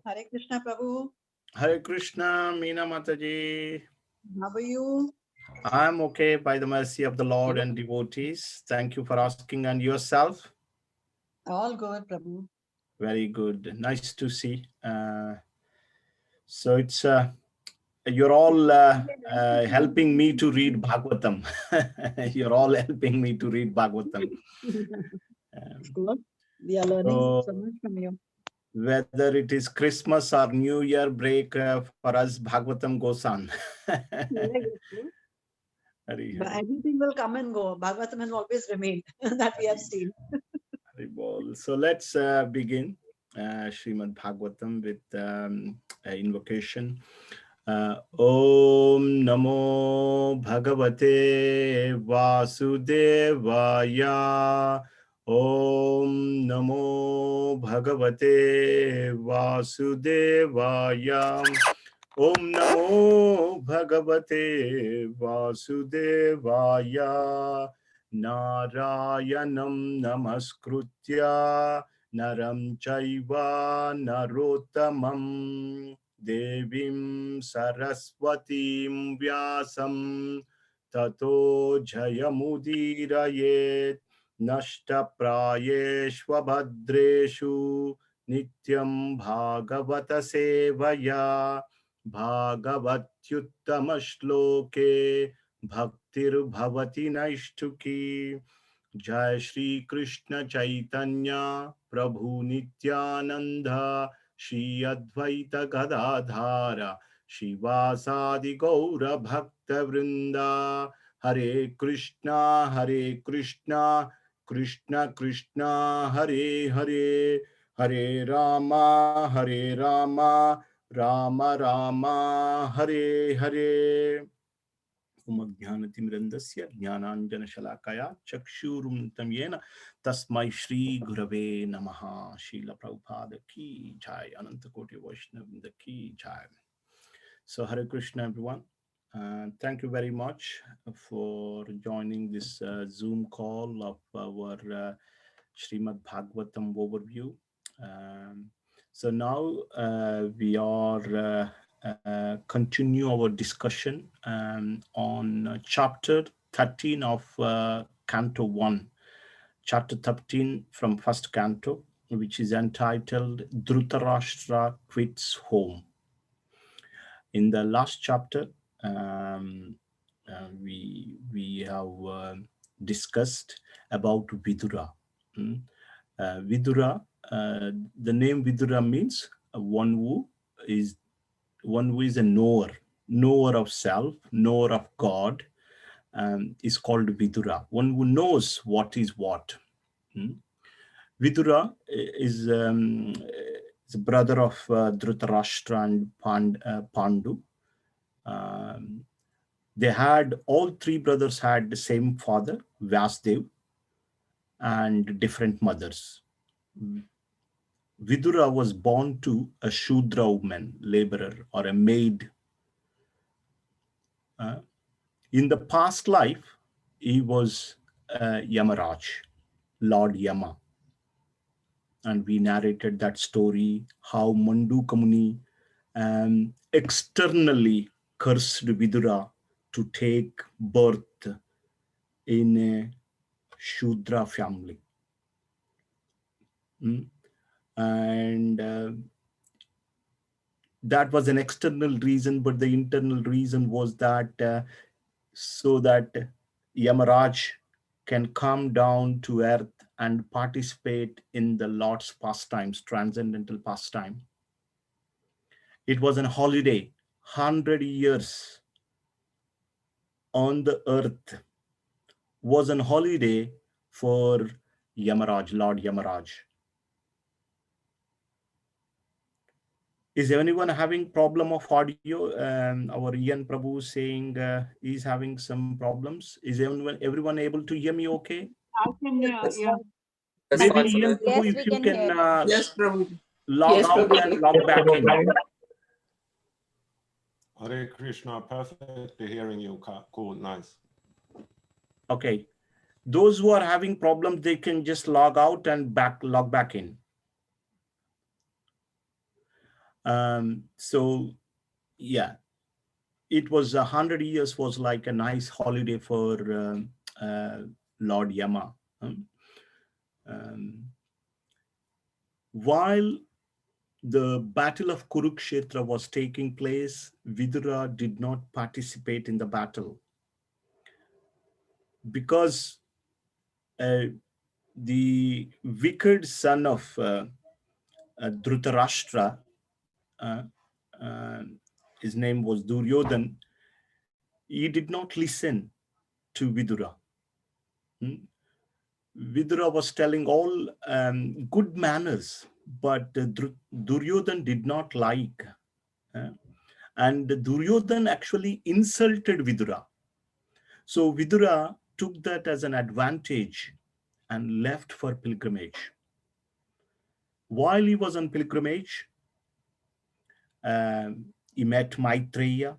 Hare Krishna Prabhu. Hare Krishna, Meena Mataji. How are you? I'm okay by the mercy of the Lord and devotees. Thank you for asking. And yourself? All good, Prabhu. Very good. Nice to see. So it's you're all helping me to read Bhagavatam. You're all helping me to read Bhagavatam. Of course, we are learning so much from you. Whether it is Christmas or New Year break, for us, Bhagavatam goes on. But everything will come and go. Bhagavatam has always remained. That we have seen. So let's begin Srimad Bhagavatam with invocation. Om Namo Bhagavate Vasudevaya. Om Namo Bhagavate Vasudevaya. Om Namo Bhagavate Vasudevaya. Narayanam Namaskritya Naram Chaiva Narottamam Devim Saraswatim Vyasam Tato Jayamudirayet Nashta Prayeshvabhadreshu Nityam Bhagavata Sevaya Bhagavatyuttama Bhaktir Bhavati Naishtuki. Jai Shri Krishna Chaitanya Prabhu Nityananda Shri Advaita Gadadhara Shivasadi Gaura Bhakta Vrinda. Hare Krishna Krishna Krishna Hare Hare, Hare Rama Rama Rama Hare Hare. Umagyanatimirandasya jnananjana shalakaya chakshurumtam yena tasmai Shri Gurave Namaha. Srila Prabhupada ki jai, Ananta Koti Vaishnavrinda ki jai. So Hare Krishna everyone. Thank you very much for joining this Zoom call of our Srimad Bhagavatam overview. So now we are continue our discussion on chapter 13 of Canto 1, chapter 13 from first canto, which is entitled Dhritarashtra Quits Home. In the last chapter, we have discussed about Vidura. Vidura, the name Vidura means one who is a knower of self, knower of God, is called Vidura. One who knows what is what. Vidura is the brother of Dhritarashtra and Pandu. All three brothers had the same father, Vyasdev, and different mothers. Vidura was born to a Shudra woman, laborer, or a maid. In the past life, he was Yamaraj, Lord Yama. And we narrated that story, how Manduka Muni externally cursed Vidura to take birth in a Shudra family. And that was an external reason, but the internal reason was that so that Yamaraj can come down to earth and participate in the Lord's pastimes, transcendental pastime. It was a holiday, 100 years on the earth was a holiday for Yamaraj, Lord Yamaraj. Is anyone having problem of audio? Our Ian Prabhu saying he's having some problems. Is everyone able to hear me okay? I can hear, yeah. Maybe Ian Prabhu, if you can Yes, Prabhu. log out and log back in. Hare Krishna, perfectly hearing you. Cool, nice. Okay. Those who are having problems, they can just log out and log back in. So yeah, it was 100 years was like a nice holiday for Lord Yama. Um, um, while the battle of Kurukshetra was taking place, Vidura did not participate in the battle because uh, the wicked son of Dhritarashtra, uh, uh, his name was Duryodhan, he did not listen to Vidura. Hmm? Vidura was telling all good manners, but Duryodhan did not like. uh, and Duryodhan actually insulted Vidura. So Vidura took that as an advantage and left for pilgrimage. While he was on pilgrimage, he met Maitreya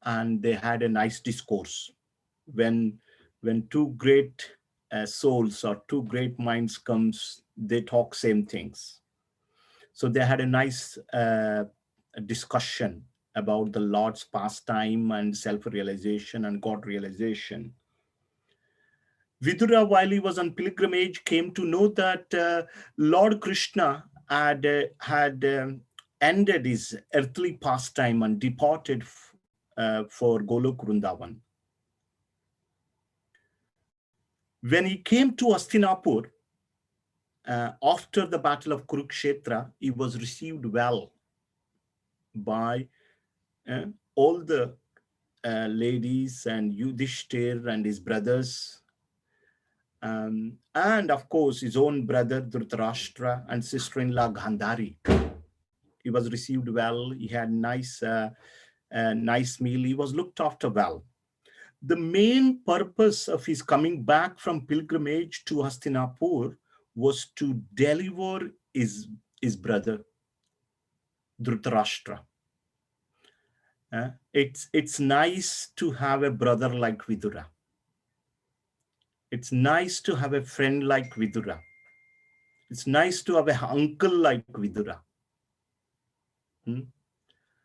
and they had a nice discourse. When two great souls or two great minds comes, they talk same things. So they had a nice discussion about the Lord's pastime and self-realization and God realization. Vidura, while he was on pilgrimage, came to know that Lord Krishna had ended his earthly pastime and departed for Golok Vrindavan. When he came to Hastinapur, after the battle of Kurukshetra, he was received well by all the ladies and Yudhishthir and his brothers, and of course his own brother Dhritarashtra and sister-in-law Gandhari. He was received well. He had nice meal. He was looked after well. The main purpose of his coming back from pilgrimage to Hastinapur was to deliver his brother Dhritarashtra. It's nice to have a brother like Vidura. It's nice to have a friend like Vidura. It's nice to have an uncle like Vidura.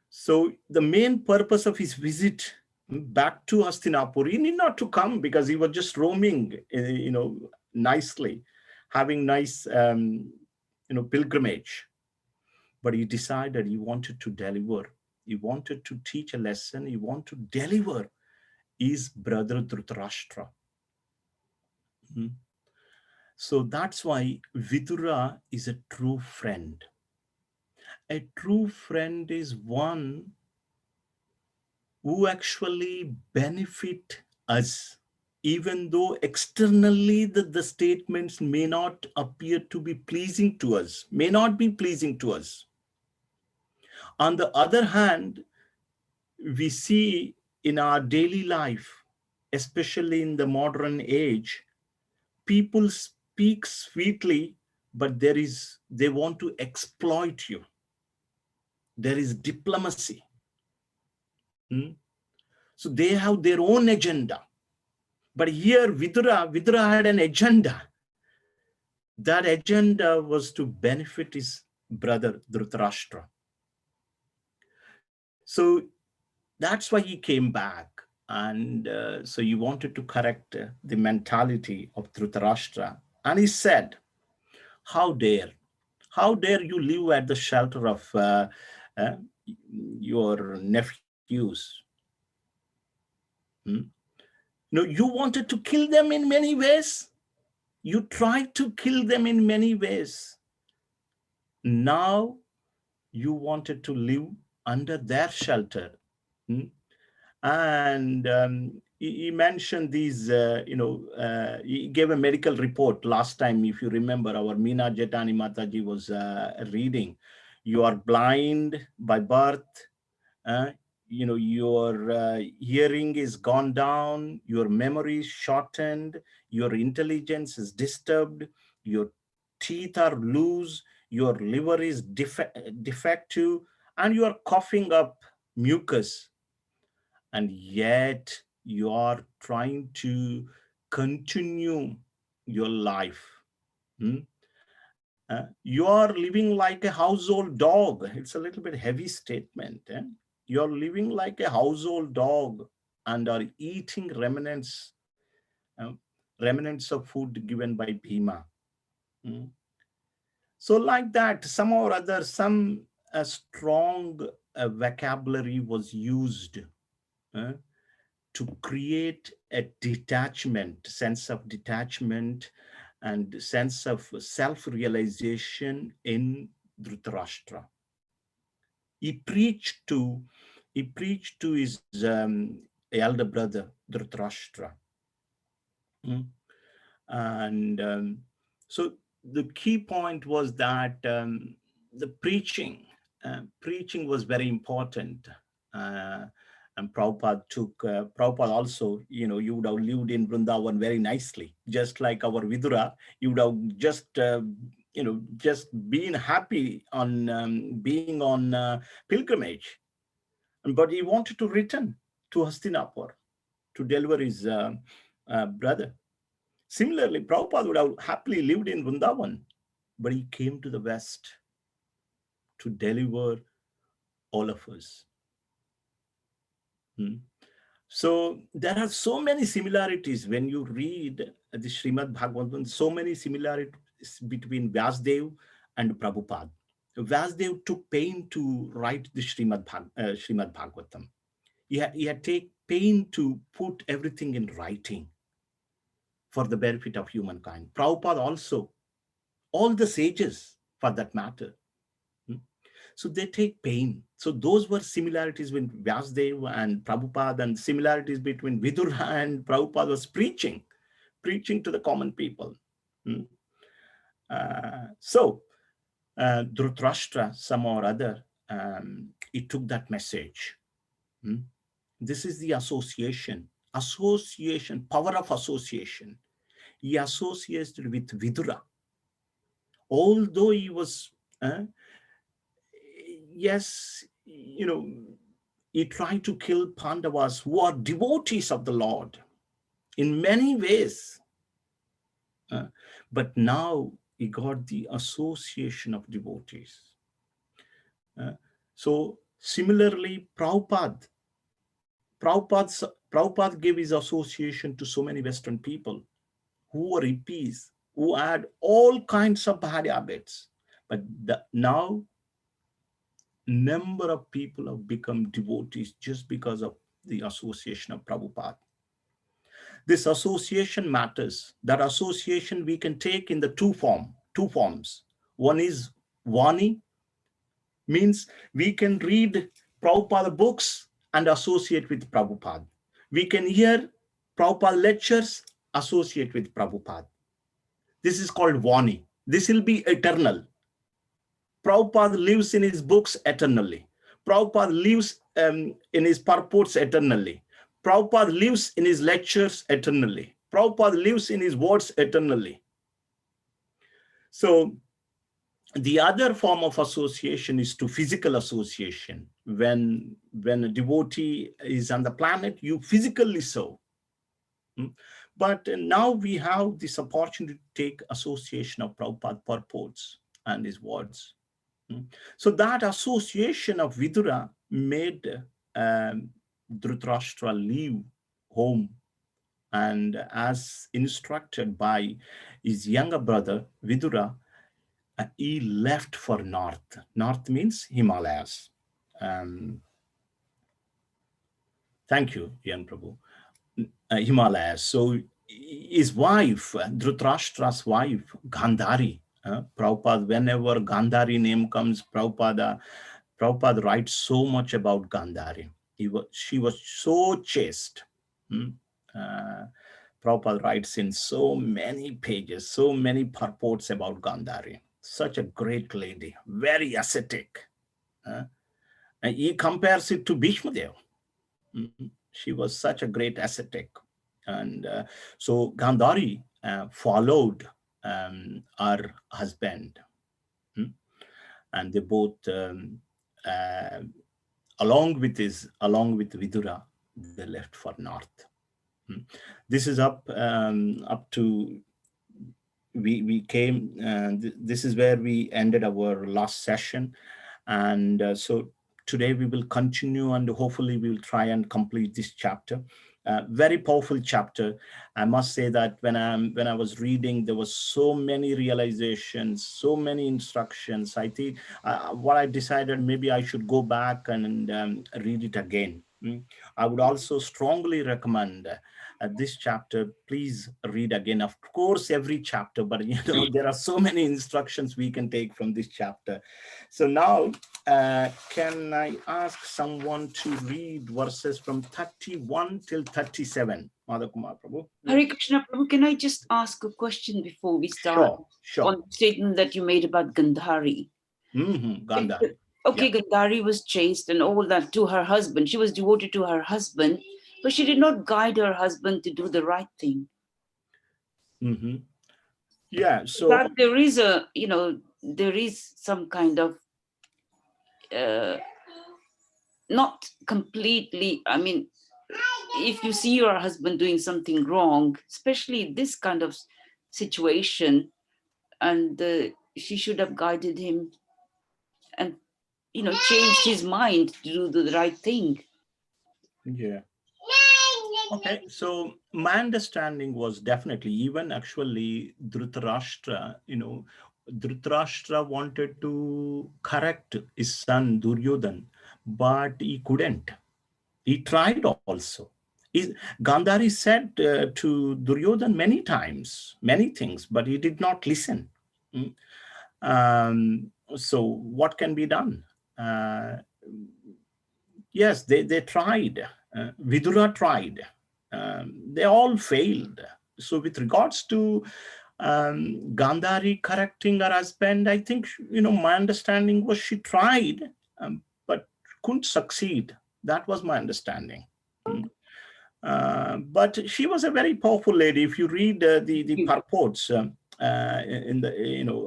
So the main purpose of his visit back to Hastinapur, he need not to come because he was just roaming, nicely, having nice, pilgrimage. But he decided he wanted to deliver. He wanted to teach a lesson. He wanted to deliver his brother Dhritarashtra. So that's why Vidura is a true friend. A true friend is one who actually benefit us, even though externally the statements may not appear to be pleasing to us, may not be pleasing to us. On the other hand, we see in our daily life, especially in the modern age, people speak sweetly, but they want to exploit you. There is diplomacy. So they have their own agenda. But here Vidura had an agenda. That agenda was to benefit his brother Dhritarashtra. So that's why he came back. And so he wanted to correct the mentality of Dhritarashtra. And he said, how dare you live at the shelter of your nephews? You wanted to kill them in many ways. You tried to kill them in many ways. Now you wanted to live under their shelter. And he mentioned these, he gave a medical report last time, if you remember, our Meena Jetani Mataji was reading. You are blind by birth. Your hearing is gone down, your memory is shortened, your intelligence is disturbed, your teeth are loose, your liver is defective, and you are coughing up mucus. And yet you are trying to continue your life. You are living like a household dog. It's a little bit heavy statement. You're living like a household dog and are eating uh, remnants of food given by Bhima. Mm. So like that, some or other, some strong vocabulary was used uh, to create a sense of detachment and sense of self-realization in Dhritarashtra. He preached to, his elder brother Dhritarashtra. And so the key point was that the preaching was very important. Uh, and Prabhupada also, you would have lived in Vrindavan very nicely, just like our Vidura. You would have just been happy on being on pilgrimage. But he wanted to return to Hastinapur to deliver his brother. Similarly, Prabhupada would have happily lived in Vrindavan, but he came to the West to deliver all of us. So there are so many similarities when you read the Srimad Bhagavatam, so many similarities between Vyasdev and Prabhupada. Vyasdev took pain to write the Srimad Bhagavatam. He had taken pain to put everything in writing for the benefit of humankind. Prabhupada also, all the sages for that matter. So they take pain. So those were similarities with Vyasdev and Prabhupada, and similarities between Vidura and Prabhupada was preaching to the common people. So Dhritarashtra, some or other, he took that message. This is the association, power of association. He associated with Vidura. Although he was, yes, he tried to kill Pandavas who are devotees of the Lord in many ways. But now he got the association of devotees. So similarly, Prabhupada gave his association to so many Western people who were hippies, who had all kinds of bad habits. But now, number of people have become devotees just because of the association of Prabhupada. This association matters. That association we can take in the two forms. One is Vani, means we can read Prabhupada books and associate with Prabhupada. We can hear Prabhupada lectures, associate with Prabhupada. This is called Vani. This will be eternal. Prabhupada lives in his books eternally. Prabhupada lives in his purports eternally. Prabhupada lives in his lectures eternally. Prabhupada lives in his words eternally. So the other form of association is to physical association. When a devotee is on the planet, you physically serve. But now we have this opportunity to take association of Prabhupada purports and his words. So that association of Vidura made Dhritarashtra leave home, and as instructed by his younger brother Vidura, he left for north. North means Himalayas. Thank you, Yan Prabhu. Himalayas. So his wife, Dhritarashtra's wife, Gandhari, Prabhupada, whenever Gandhari name comes, Prabhupada writes so much about Gandhari. She was so chaste. Prabhupada writes in so many pages, so many purports about Gandhari. Such a great lady, very ascetic. And he compares it to Bhishmadev. She was such a great ascetic. And so Gandhari followed her husband. And they both, along with Vidura, they left for north. This is up to we came, this is where we ended our last session. And so today we will continue, and hopefully we will try and complete this chapter. Very powerful chapter. I must say that when I was reading, there was so many realizations, so many instructions. I think what I decided, maybe I should go back and read it again. I would also strongly recommend this chapter. Please read again. Of course, every chapter, but there are so many instructions we can take from this chapter. So now, can I ask someone to read verses from 31 till 37? Madhav Kumar Prabhu. Hare Krishna Prabhu, can I just ask a question before we start? Sure. On the statement that you made about Gandhari. Gandhari. Okay, yeah. Gandhari was chaste and all that to her husband. She was devoted to her husband, but she did not guide her husband to do the right thing. Yeah, so but there is there is some kind of not completely, I mean, if you see your husband doing something wrong, especially this kind of situation, and she should have guided him and changed his mind to do the right thing. Yeah. Okay, so my understanding was definitely, even actually Dhritarashtra, Dhritarashtra wanted to correct his son Duryodhan, but he couldn't. He tried also. Gandhari said to Duryodhan many times, many things, but he did not listen. So what can be done? Yes, they tried. Vidura tried. They all failed. So with regards to Gandhari correcting her husband, I think, my understanding was she tried, but couldn't succeed. That was my understanding. But she was a very powerful lady. If you read the purports in the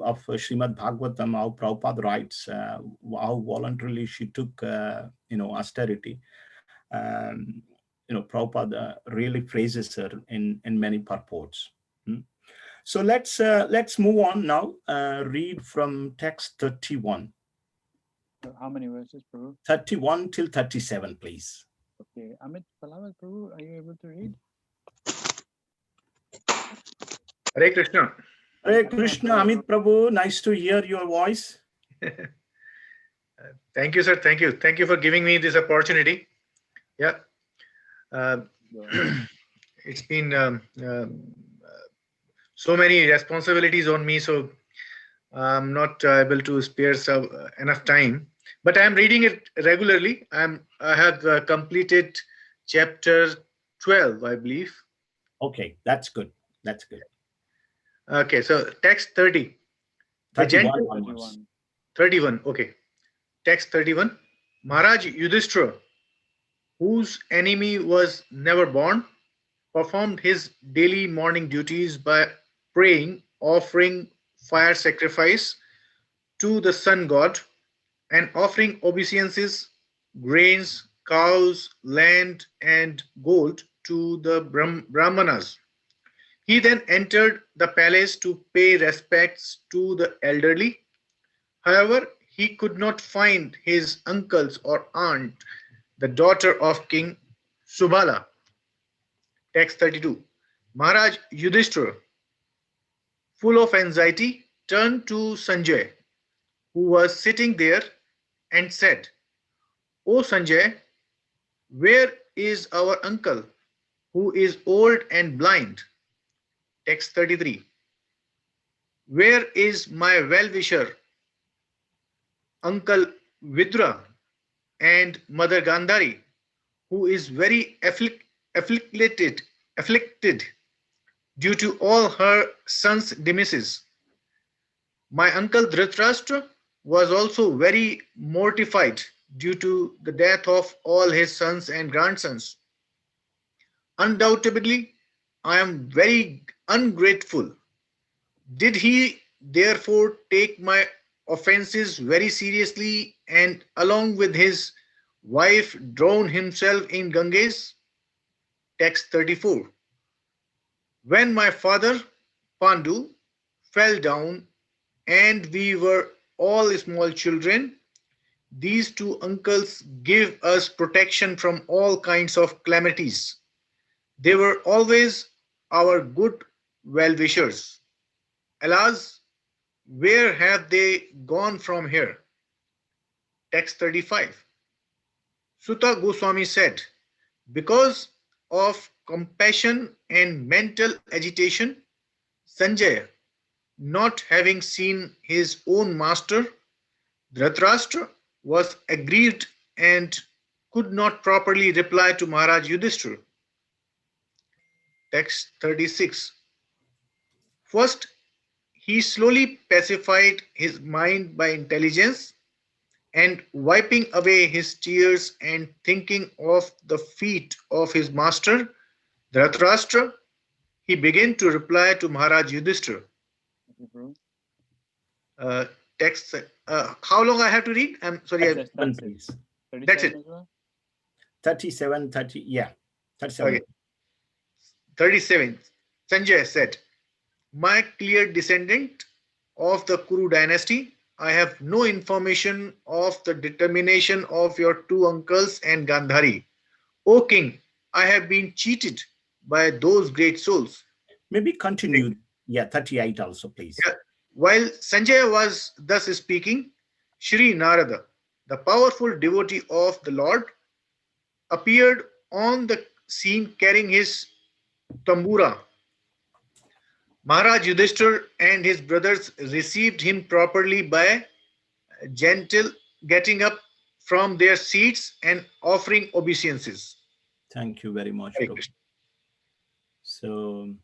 of Srimad Bhagavatam, how Prabhupada writes how voluntarily she took austerity. Prabhupada really praises her in many purports. So let's move on now. Read from text 31. How many verses, Prabhu? 31 till 37, please. Okay, Amit Palawat, Prabhu, are you able to read? Hare Krishna. Hare Krishna, Amit Prabhu, nice to hear your voice. Thank you, sir. Thank you. Thank you for giving me this opportunity. Yeah. It's been so many responsibilities on me, so I'm not able to spare enough time. But I'm reading it regularly. I have completed chapter 12, I believe. Okay, that's good. That's good. Okay, so text 30. 31. 31. Okay. Text 31. Maharaj Yudhishthira, whose enemy was never born, performed his daily morning duties by praying, offering fire sacrifice to the sun god, and offering obeisances, grains, cows, land, and gold to the Brahmanas. He then entered the palace to pay respects to the elderly. However, he could not find his uncles or aunt, the daughter of King Subala. Text 32. Maharaj Yudhishthira, full of anxiety, turned to Sanjay, who was sitting there, and said, "O Sanjay, where is our uncle, who is old and blind?" Text 33. Where is my well-wisher, Uncle Vidra, and Mother Gandhari, who is very afflicted due to all her sons' demise? My uncle Dhritarashtra was also very mortified due to the death of all his sons and grandsons. Undoubtedly, I am very ungrateful. Did he therefore take my offenses very seriously and along with his wife drown himself in Ganges? Text 34. When my father Pandu fell down, and we were all small children. These two uncles give us protection from all kinds of calamities. They were always our good well-wishers. Alas, where have they gone from here? Text 35. Sutta Goswami said, because of compassion and mental agitation, Sanjay, not having seen his own master, Dhritarashtra, was aggrieved and could not properly reply to Maharaj Yudhishthira. Text 36. First, he slowly pacified his mind by intelligence, and wiping away his tears and thinking of the feet of his master, Dhritarashtra, he began to reply to Maharaj Yudhishthira. Okay, Prabhu. Uh, Text. How long I have to read? I'm sorry. That's Seven, it. please. 37 That's it. as well? 37, 30, yeah. 37. Okay. 37. Sanjay said, my clear descendant of the Kuru dynasty, I have no information of the determination of your two uncles and Gandhari. O king, I have been cheated by those great souls. Maybe continue. Yeah, 38 also, please. Yeah. While Sanjay was thus speaking, Shri Narada, the powerful devotee of the Lord, appeared on the scene carrying his tambura. Maharaj Yudhishthir and his brothers received him properly by gentle getting up from their seats and offering obeisances. Thank you very much, Hare Prabhu. Krishna. So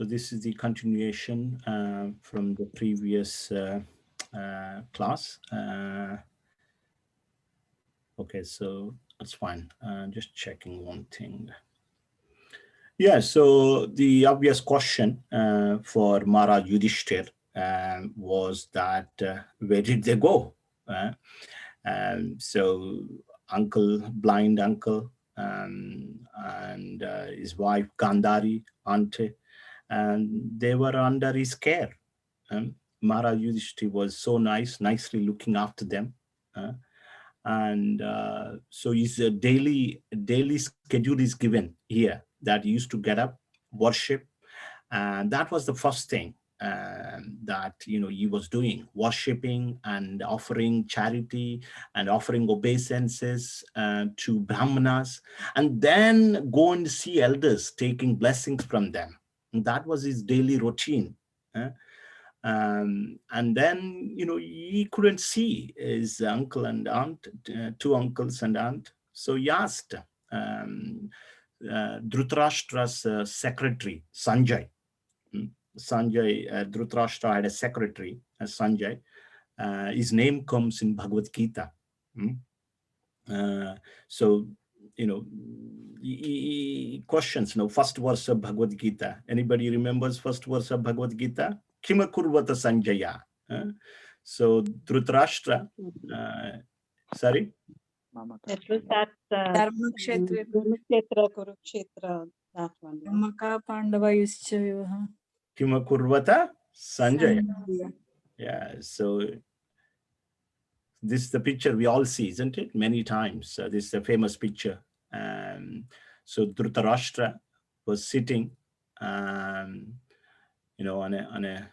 this is the continuation from the previous class. Okay, so that's fine. Just checking one thing. Yeah, so the obvious question for Maharaj Yudhishthir was that where did they go? So blind uncle, and his wife Gandhari, auntie, and they were under his care. Maharaj Yudhishthir was so nicely looking after them. And so his daily schedule is given here, that he used to get up, worship, and that was the first thing that he was doing, worshiping and offering charity and offering obeisances to brahmanas, and then go and see elders, taking blessings from them. And that was his daily routine. And then he couldn't see his uncle and aunt, two uncles and aunt. So he asked Dhritarashtra's secretary, Sanjay. Dhritarashtra had a secretary, Sanjay. His name comes in Bhagavad Gita. So he questions, first verse of Bhagavad Gita. Anybody remembers first verse of Bhagavad Gita? Kima kurvata Sanjaya. So Dhritarashtra, sorry? Mamaka. It was that Dharmakshetra. Kurukshetra, that one. Yeah. Maka Pandavayuscha Vivaha. Kima kurvata Sanjaya. Sanjaya. Yeah, so this is the picture we all see, isn't it? Many times. This is a famous picture. So Dhritarashtra was sitting, on a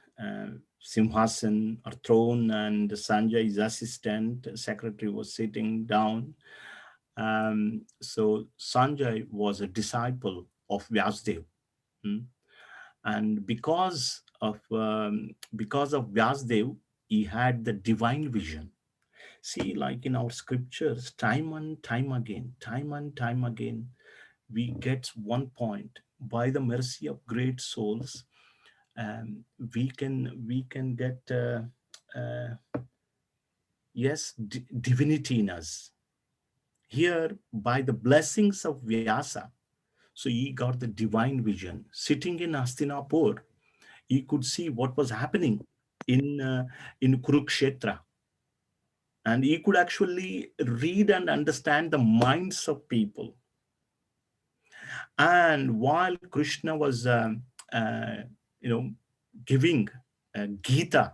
simhasan or throne, and Sanjay, his assistant secretary, was sitting down. So Sanjay was a disciple of Vyasdev, and because of Vyasdev, he had the divine vision. See, like in our scriptures, time and time again, we get one point. By the mercy of great souls, we can get divinity in us. Here, by the blessings of Vyasa, so he got the divine vision. Sitting in Hastinapur, he could see what was happening in Kurukshetra. And he could actually read and understand the minds of people. And while Krishna was, giving Gita,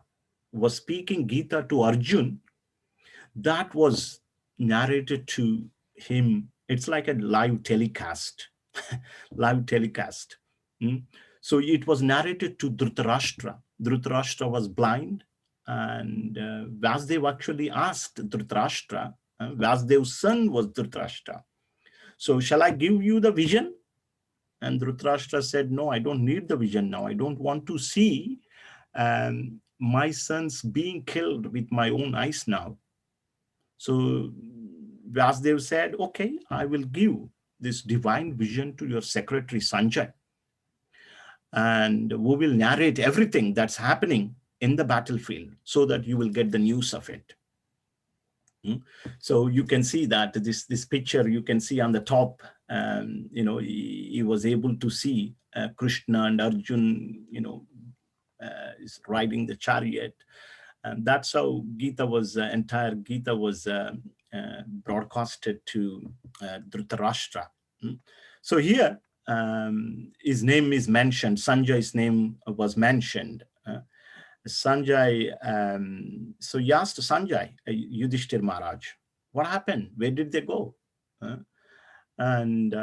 was speaking Gita to Arjun, that was narrated to him. It's like a live telecast, live telecast. So it was narrated to Dhritarashtra. Dhritarashtra was blind, and Vasudev actually asked Dhritarashtra, Vasudev's son was Dhritarashtra. So shall I give you the vision? And Dhritarashtra said, no, I don't need the vision now. I don't want to see my sons being killed with my own eyes now. So Vasudev said, okay, I will give this divine vision to your secretary Sanjay. And we will narrate everything that's happening in the battlefield so that you will get the news of it. So you can see that this picture, you can see on the top, he was able to see Krishna and Arjun, is riding the chariot. And that's how Gita was, entire Gita was broadcasted to Dhritarashtra. So here, his name is mentioned, Sanjay's name was mentioned. Sanjay, so he asked Sanjay, Yudhishthir Maharaj, what happened? Where did they go? And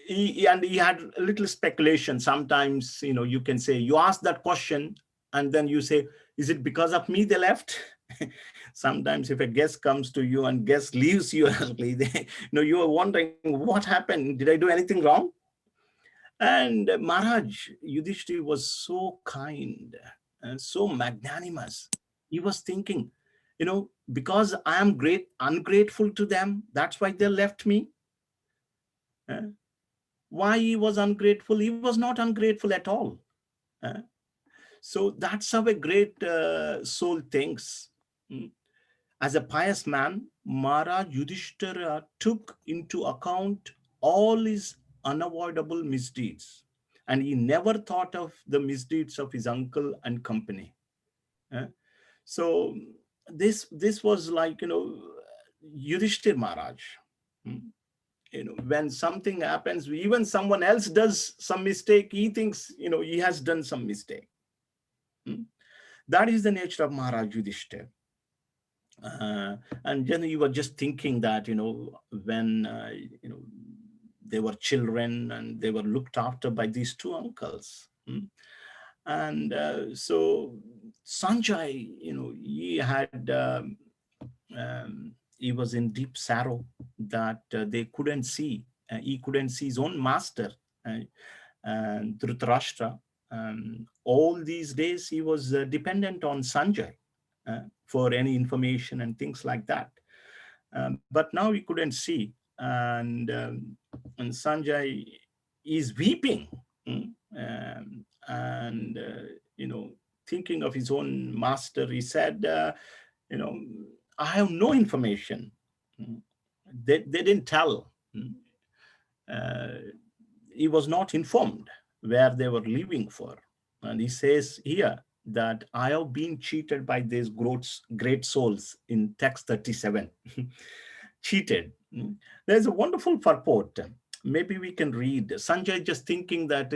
he had a little speculation. Sometimes, you can say, you ask that question, and then you say, is it because of me they left? Sometimes if a guest comes to you and guest leaves you early, you are wondering, what happened? Did I do anything wrong? And Maharaj, Yudhishthir was so kind and so magnanimous. He was thinking, because I am ungrateful to them, that's why they left me. Why he was ungrateful? He was not ungrateful at all. So that's how a great soul thinks. As a pious man, Maharaj Yudhishthira took into account all his unavoidable misdeeds, and he never thought of the misdeeds of his uncle and company. So this was like, Yudhishthir Maharaj. When something happens, even someone else does some mistake, he thinks, he has done some mistake. That is the nature of Maharaj Yudhishthir. And then you were just thinking that, when, they were children and they were looked after by these two uncles. And so Sanjay, he was in deep sorrow that they couldn't see. He couldn't see his own master, and Dhritarashtra. All these days he was dependent on Sanjay for any information and things like that. But now he couldn't see, and Sanjay is weeping, and thinking of his own master. He said, I have no information. They didn't tell. He was not informed where they were leaving for. And he says here that I have been cheated by these great souls in text 37. Cheated. There's a wonderful purport. Maybe we can read. Sanjay just thinking that,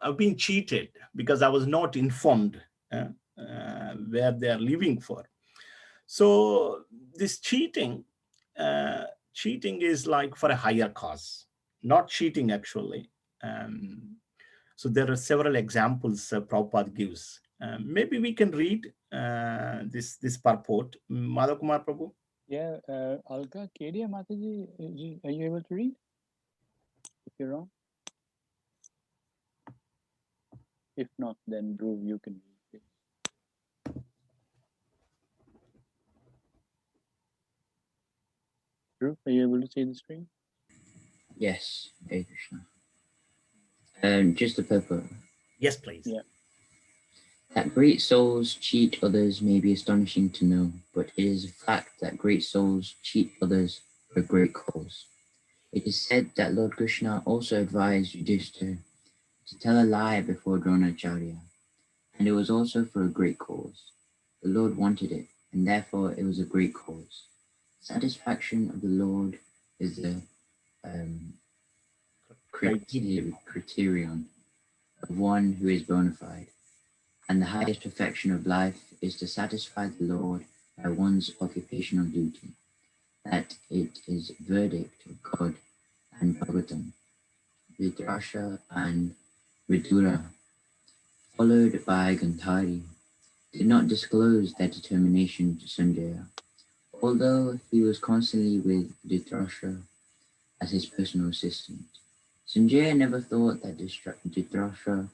I've been cheated because I was not informed where they are leaving for. So this cheating is like for a higher cause, not cheating actually. So there are several examples Prabhupada gives. Maybe we can read this purport. Madhav Kumar Prabhu? Yeah, Alka, Kedia Mataji, are you able to read? If you're wrong. If not, then Dhruv, you can read it. Dhruv, are you able to see the screen? Yes, Hare Krishna. Just a purport. Yes, please. Yeah. That great souls cheat others may be astonishing to know, but it is a fact that great souls cheat others for a great cause. It is said that Lord Krishna also advised Yudhishthira to tell a lie before Dronacharya, and it was also for a great cause. The Lord wanted it, and therefore it was a great cause. Satisfaction of the Lord is the criterion of one who is bona fide, and the highest perfection of life is to satisfy the Lord by one's occupational duty, that it is verdict of God and Bhagavatam, Vidrasha and Vidura, followed by Gandhari, did not disclose their determination to Sanjaya, although he was constantly with Dhritarashtra as his personal assistant. Sanjaya never thought that Dhritarashtra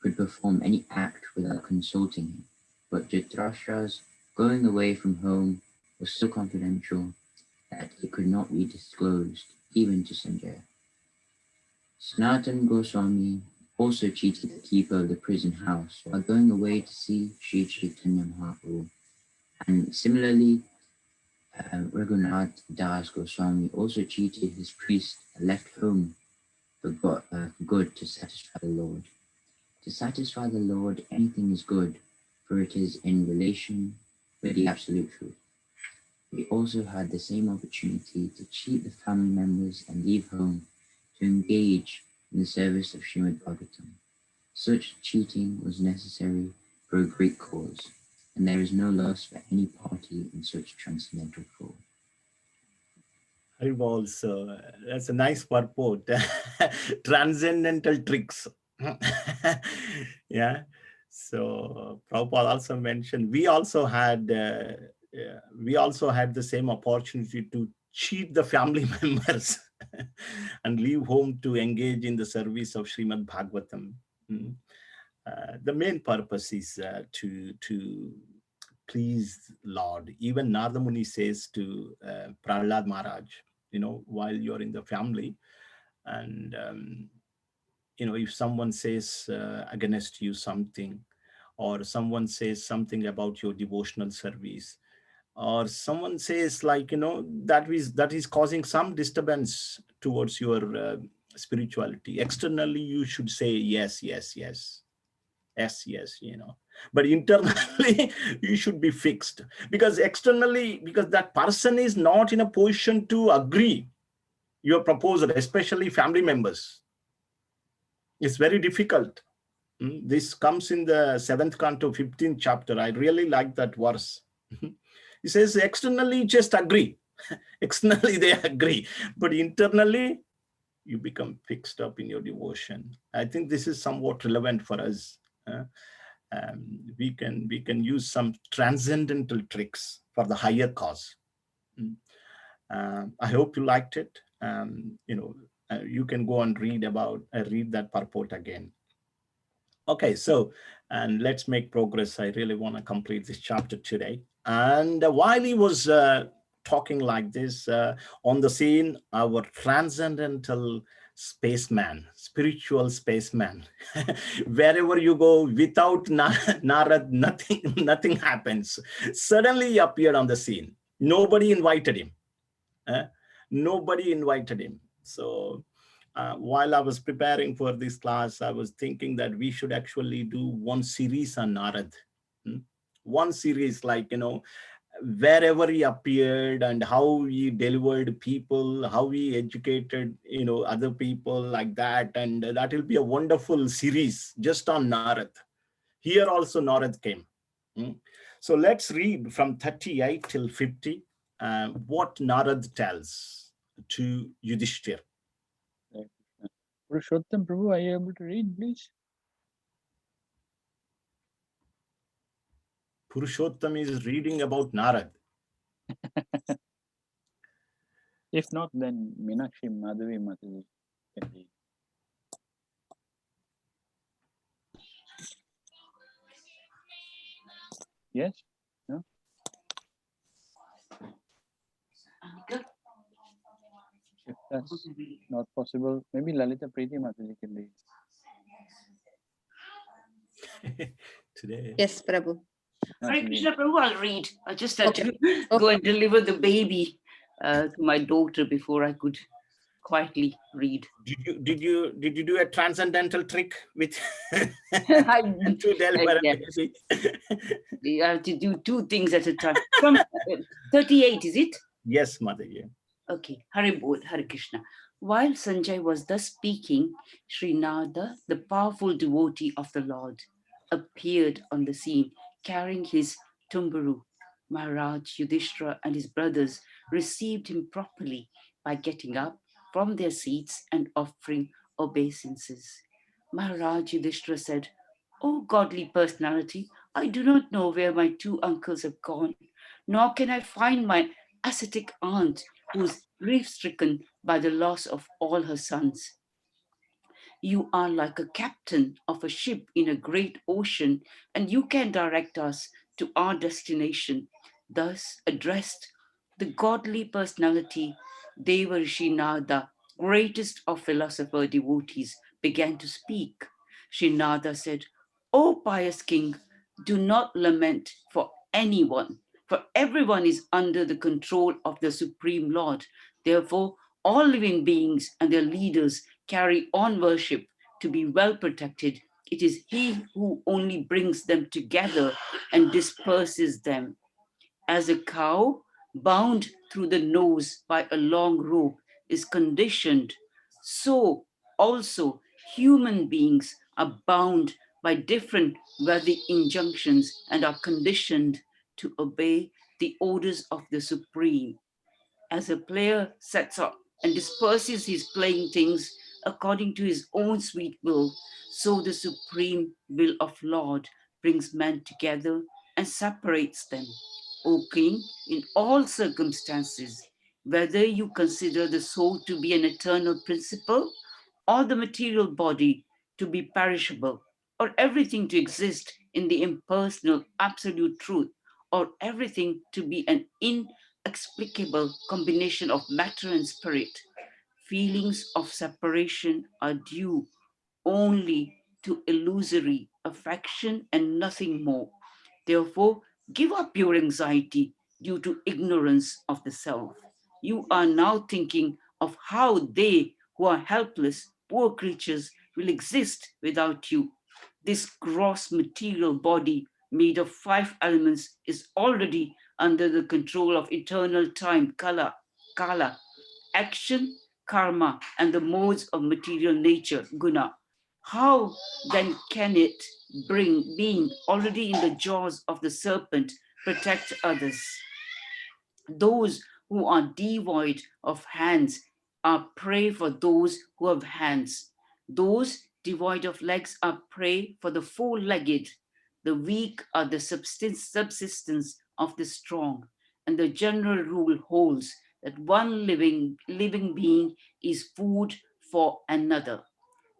could perform any act without consulting him, but Dhritarashtra's going away from home was so confidential that it could not be disclosed even to Sanjaya. Sanatana Goswami also cheated the keeper of the prison house while going away to see Sri Chaitanya Mahaprabhu. And similarly, Raghunath Das Goswami also cheated his priest and left home for good to satisfy the Lord. To satisfy the Lord, anything is good, for it is in relation with the absolute truth. He also had the same opportunity to cheat the family members and leave home to engage in the service of Srimad Bhagavatam. Such cheating was necessary for a great cause, and there is no loss for any party in such transcendental fraud. Haribol, so that's a nice purport. Transcendental tricks. Yeah. So Prabhupada also mentioned we also had the same opportunity to cheat the family members and leave home to engage in the service of Srimad Bhagavatam. The main purpose is to please Lord. Even Narada Muni says to Prahlad Maharaj, while you're in the family, and if someone says against you something, or someone says something about your devotional service, or someone says that is causing some disturbance towards your spirituality, externally you should say yes, yes, yes, yes, yes, but internally you should be fixed, because externally, because that person is not in a position to agree your proposal, especially family members. It's very difficult. This comes in the 7th canto, 15th chapter. I really like that verse. He says externally just agree. Externally they agree, but internally you become fixed up in your devotion. I think this is somewhat relevant for us. We can use some transcendental tricks for the higher cause. I hope you liked it. You can go and read that purport again. Okay, so and let's make progress. I really want to complete this chapter today. And while he was talking like this, on the scene, our transcendental spaceman, spiritual spaceman, wherever you go, without Narad, nothing happens. Suddenly he appeared on the scene. Nobody invited him. Nobody invited him. So while I was preparing for this class, I was thinking that we should actually do one series on Narad. One series, wherever he appeared and how he delivered people, how he educated, other people, like that. And that will be a wonderful series just on Narad. Here also Narad came. So let's read from 38 till 50 what Narad tells to Yudhishthir. Purushottam Prabhu, are you able to read, please? Purushottam is reading about Narad. If not, then Meenakshi Madhavi Mataji can read. Yes? No? If that's not possible, maybe Lalita Preeti Mataji can read. Today. Yes, Prabhu. Hare Krishna Prabhu, I'll read. I just had Okay. to go and deliver the baby to my daughter before I could quietly read. Did you do a transcendental trick with to deliver a Yeah. baby? You have to do two things at a time. From 38, is it? Yes, Mother. Yeah. Okay. Hare Bol, Hare Krishna. While Sanjay was thus speaking, Srinada, the powerful devotee of the Lord, appeared on the scene carrying his tumburu. Maharaj Yudhishthira and his brothers received him properly by getting up from their seats and offering obeisances. Maharaj Yudhishthira said, "O godly personality, I do not know where my two uncles have gone, nor can I find my ascetic aunt who is grief-stricken by the loss of all her sons. You are like a captain of a ship in a great ocean, and you can direct us to our destination." Thus addressed, the godly personality, Devarishi Nada, greatest of philosopher devotees, began to speak. Srinada said, "O pious king, do not lament for anyone, for everyone is under the control of the Supreme Lord. Therefore, all living beings and their leaders carry on worship to be well protected. It is He who only brings them together and disperses them. As a cow bound through the nose by a long rope is conditioned, so also human beings are bound by different worthy injunctions and are conditioned to obey the orders of the Supreme. As a player sets up and disperses his playing things according to his own sweet will, so the supreme will of Lord brings men together and separates them. O King, in all circumstances, whether you consider the soul to be an eternal principle or the material body to be perishable, or everything to exist in the impersonal absolute truth, or everything to be an inexplicable combination of matter and spirit, feelings of separation are due only to illusory affection and nothing more. Therefore, give up your anxiety due to ignorance of the self. You are now thinking of how they who are helpless, poor creatures, will exist without you. This gross material body made of 5 elements is already under the control of eternal time, kala, action, karma, and the modes of material nature, guna. How then can it bring being already in the jaws of the serpent protect others? Those who are devoid of hands are prey for those who have hands. Those devoid of legs are prey for the four-legged. The weak are the subsistence of the strong. And the general rule holds that one living being is food for another.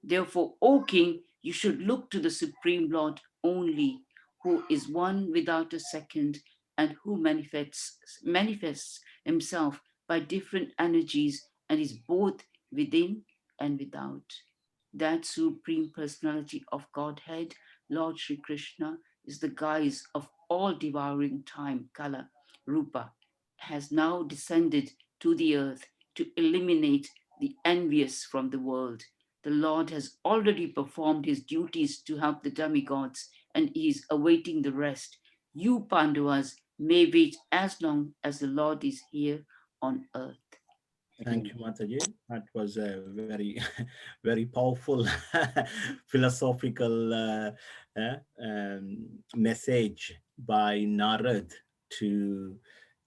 Therefore, O King, you should look to the Supreme Lord only, who is one without a second and who manifests himself by different energies and is both within and without. That Supreme Personality of Godhead, Lord Sri Krishna, is the guise of all devouring time, Kala, Rupa, has now descended to the earth to eliminate the envious from the world. The Lord has already performed his duties to help the demigods and he is awaiting the rest. You Pandavas may wait as long as the Lord is here on earth. Thank you, Mataji. That was a very, very powerful philosophical message by Narad to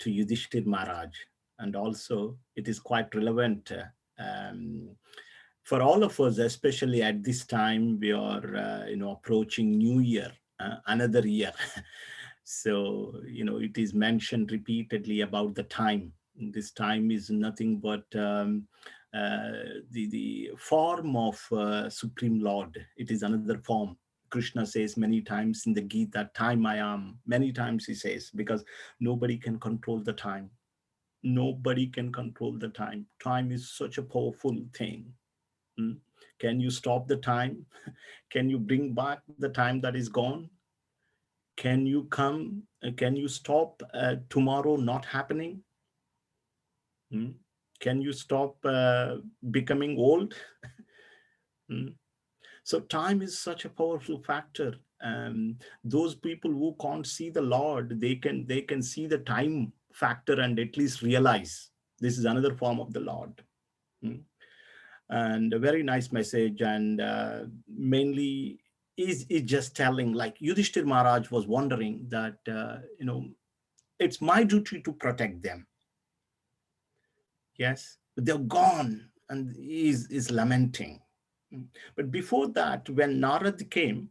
Yudhishthir Maharaj, and also it is quite relevant for all of us, especially at this time we are, approaching New Year, another year. So it is mentioned repeatedly about the time. This time is nothing but the form of Supreme Lord. It is another form. Krishna says many times in the Gita, time I am. Many times he says, because nobody can control the time. Nobody can control the time. Time is such a powerful thing. Can you stop the time? Can you bring back the time that is gone? Can you can you stop tomorrow not happening? Can you stop becoming old? So time is such a powerful factor. Those people who can't see the Lord, they can see the time factor and at least realize this is another form of the Lord. and a very nice message. And mainly is just telling, like Yudhishthir Maharaj was wondering that, it's my duty to protect them. Yes, but they're gone, and is lamenting. But before that, when Narad came,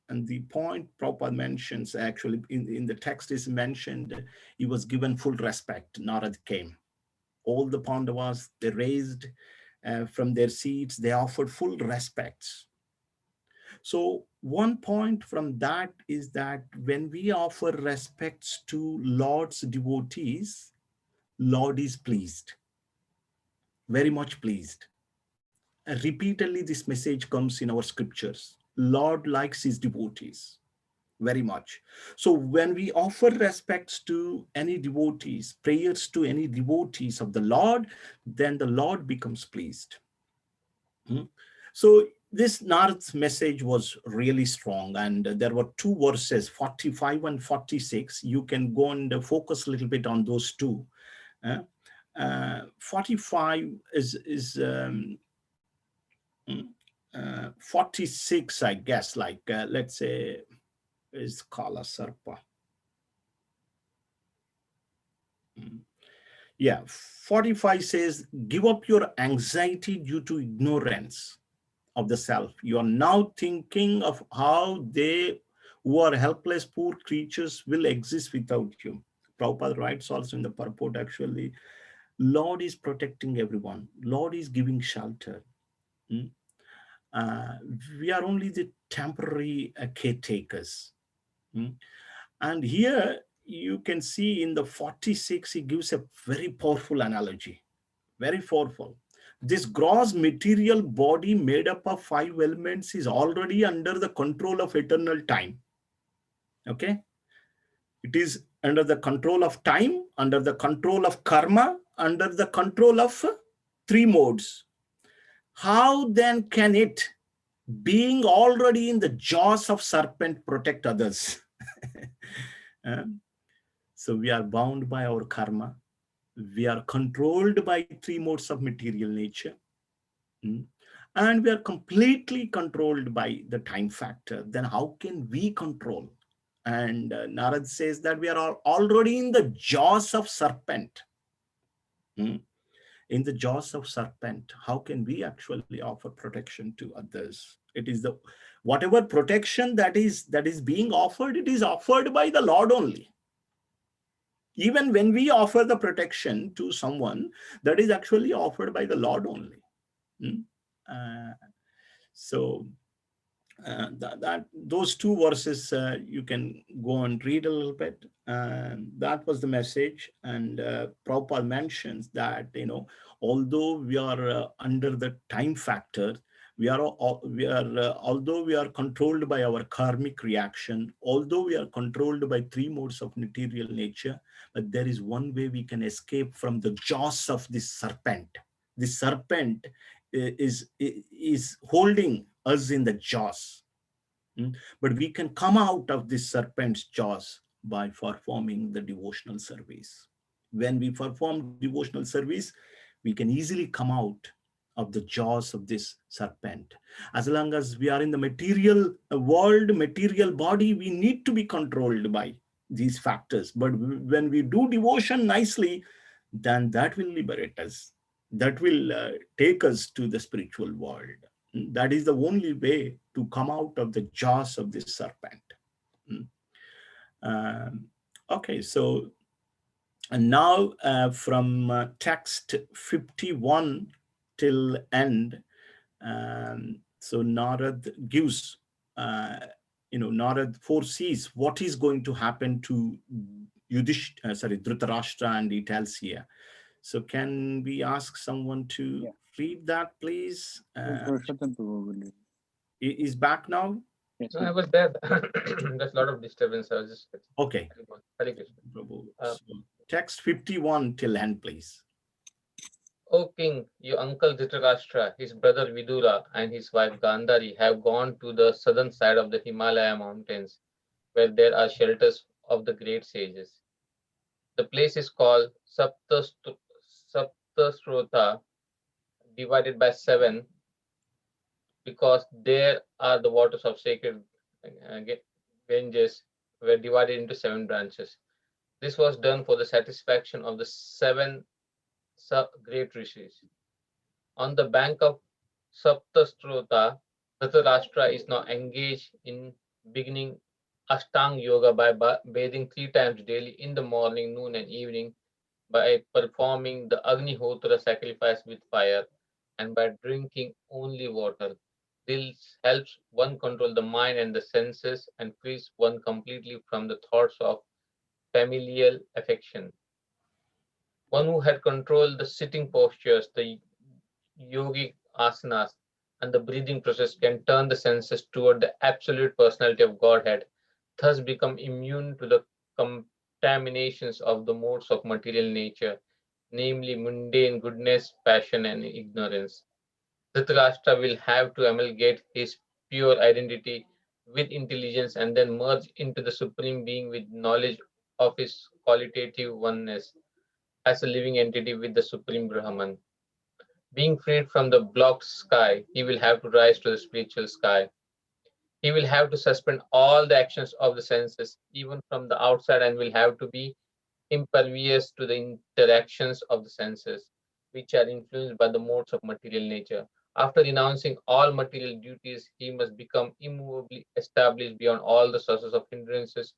and the point Prabhupada mentions, actually in the text is mentioned, he was given full respect. Narad came. All the Pandavas, they raised from their seats, they offered full respects. So one point from that is that when we offer respects to Lord's devotees, Lord is pleased, very much pleased. And repeatedly, this message comes in our scriptures. Lord likes his devotees very much. So when we offer respects to any devotees, prayers to any devotees of the Lord, then the Lord becomes pleased. So this Narad's message was really strong, and there were two verses, 45 and 46. You can go and focus a little bit on those two. 45 is 46, I guess, like let's say, is Kala Sarpa. Yeah, 45 says, give up your anxiety due to ignorance of the self. You are now thinking of how they who are helpless, poor creatures will exist without you. Prabhupada writes also in the purport, actually, Lord is protecting everyone. Lord is giving shelter. We are only the temporary caretakers. And here you can see in the 46, he gives a very powerful analogy, very powerful. This gross material body made up of 5 elements is already under the control of eternal time. Okay? It is under the control of time, under the control of karma, under the control of 3 modes. How then can it, being already in the jaws of serpent, protect others? So we are bound by our karma. We are controlled by 3 modes of material nature. And we are completely controlled by the time factor. Then how can we control? And Narad says that we are already in the jaws of serpent. In the jaws of serpent, how can we actually offer protection to others? It is the whatever protection that is being offered, it is offered by the Lord only. Even when we offer the protection to someone, that is actually offered by the Lord only. So those 2 verses you can go and read a little bit. That was the message. And Prabhupada mentions that, although we are under the time factor, although we are controlled by our karmic reaction, although we are controlled by 3 modes of material nature, but there is one way we can escape from the jaws of this serpent. The serpent is holding us in the jaws. But we can come out of this serpent's jaws by performing the devotional service. When we perform devotional service, we can easily come out of the jaws of this serpent. As long as we are in the material world, material body, we need to be controlled by these factors. But when we do devotion nicely, then that will liberate us. That will take us to the spiritual world. That is the only way to come out of the jaws of this serpent. Okay, so and now from text 51 till end, so Narad gives, Narad foresees what is going to happen to Dhritarashtra, and he tells here. So can we ask someone to read that, please? Is back now? Yes, No, I was there. There's a lot of disturbance. I was just okay. Hare Krishna. So text 51 till end, please. O king, your uncle Dhritarashtra, his brother Vidura, and his wife Gandhari have gone to the southern side of the Himalaya mountains, where there are shelters of the great sages. The place is called Saptasrota. divided by 7 because there are the waters of sacred Ganges were divided into 7 branches. This was done for the satisfaction of the 7 great rishis. On the bank of Saptastrota, Dhritarashtra is now engaged in beginning Ashtanga Yoga by bathing 3 times daily in the morning, noon, and evening, by performing the Agnihotra sacrifice with fire, and by drinking only water. This helps one control the mind and the senses and frees one completely from the thoughts of familial affection. One who had controlled the sitting postures, the yogic asanas, and the breathing process can turn the senses toward the absolute personality of Godhead, thus become immune to the contaminations of the modes of material nature, namely mundane goodness, passion, and ignorance. Dhritarashtra will have to amalgate his pure identity with intelligence and then merge into the Supreme Being with knowledge of his qualitative oneness as a living entity with the Supreme Brahman. Being freed from the blocked sky, he will have to rise to the spiritual sky. He will have to suspend all the actions of the senses, even from the outside, and will have to be impervious to the interactions of the senses, which are influenced by the modes of material nature. After renouncing all material duties, he must become immovably established beyond all the sources of hindrances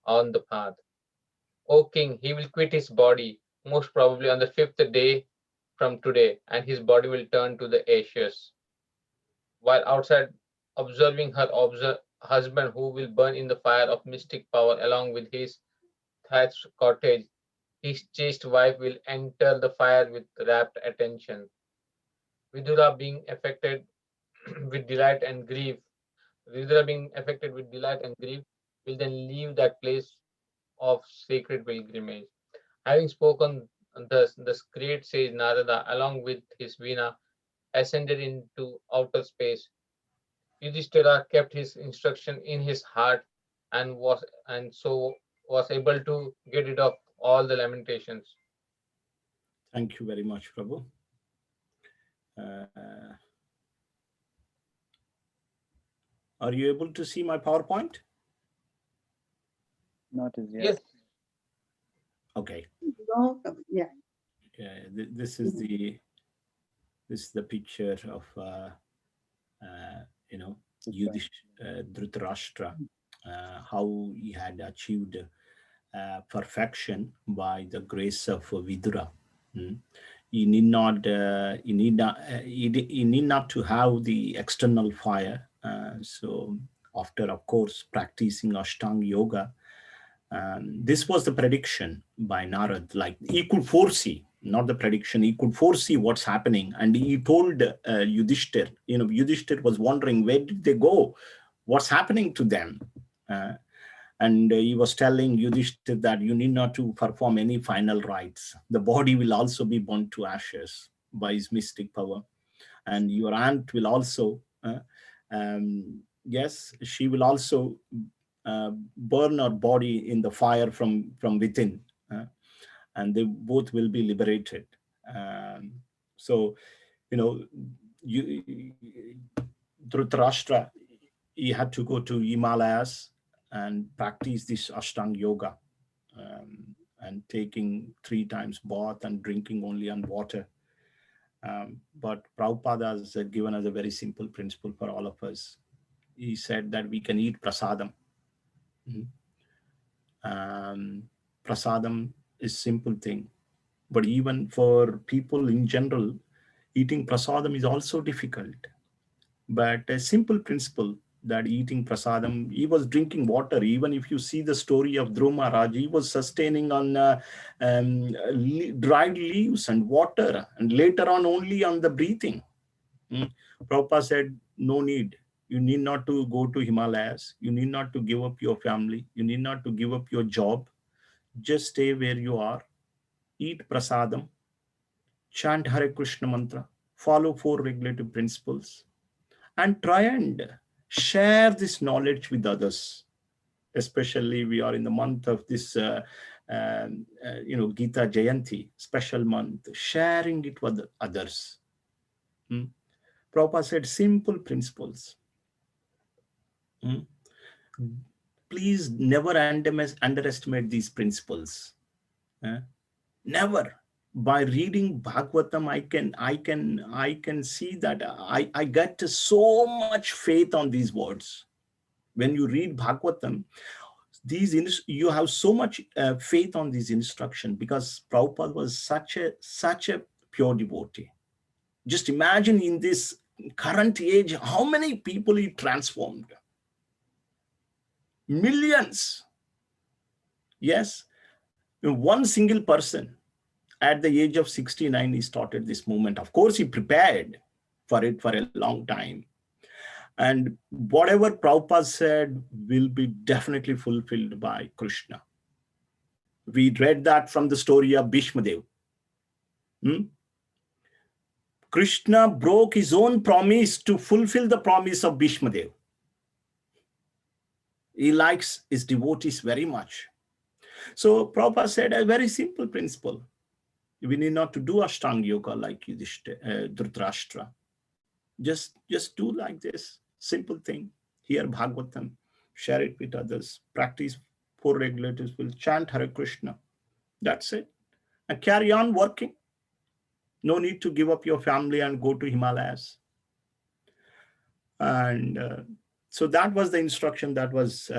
on the path. O king, he will quit his body, most probably on the 5th day from today, and his body will turn to the ashes. While outside observing her husband, who will burn in the fire of mystic power along with his thatched cottage, his chaste wife will enter the fire with rapt attention. Vidura being affected with delight and grief, Vidura being affected with delight and grief, will then leave that place of sacred pilgrimage. Having spoken thus, the great sage Narada, along with his Veena, ascended into outer space. Yudhishthira kept his instruction in his heart and so was able to get rid of all the lamentations. Thank you very much, Prabhu. Uh, are you able to see my PowerPoint? Not as yet. Yes. Okay. No, yeah. This is the picture of Dhritarashtra, how he had achieved perfection by the grace of Vidura. He need not to have the external fire. So after, of course, practicing Ashtanga Yoga, this was the prediction by Narad. Like, he could foresee, not the prediction, he could foresee what's happening. And he told Yudhishthir, Yudhishthir was wondering, where did they go? What's happening to them? And he was telling Yudhishthir that you need not to perform any final rites. The body will also be burnt to ashes by his mystic power. And your aunt will also, yes, she will also burn her body in the fire from within, and they both will be liberated. So, Dhritarashtra, he had to go to Himalayas and practice this Ashtanga Yoga, and taking 3 times bath and drinking only on water. But Prabhupada has given us a very simple principle for all of us. He said that we can eat prasadam. Prasadam is simple thing, but even for people in general, eating prasadam is also difficult. But a simple principle that eating prasadam, he was drinking water. Even if you see the story of Dhruva Maharaj, he was sustaining on dried leaves and water, and later on only on the breathing. Prabhupada said, no need. You need not to go to Himalayas. You need not to give up your family. You need not to give up your job. Just stay where you are. Eat prasadam. Chant Hare Krishna mantra. Follow 4 regulative principles. And try and share this knowledge with others. Especially we are in the month of this, Gita Jayanti, special month. Sharing it with others. Prabhupada said simple principles. Please never underestimate these principles. Never. By reading Bhagavatam, I can see that I get so much faith on these words. When you read Bhagavatam, you have so much faith on these instructions, because Prabhupada was such a pure devotee. Just imagine in this current age, how many people he transformed. Millions. Yes. One single person at the age of 69, he started this movement. Of course, he prepared for it for a long time. And whatever Prabhupada said will be definitely fulfilled by Krishna. We read that from the story of Bhishma Dev. Krishna broke his own promise to fulfill the promise of Bhishma Dev. He likes his devotees very much. So Prabhupada said a very simple principle. We need not to do Ashtanga Yoga like Dhritarashtra. Just do like this. Simple thing. Hear Bhagavatam. Share it with others. Practice 4 regulators. Will chant Hare Krishna. That's it. And carry on working. No need to give up your family and go to Himalayas. And so that was the instruction that was,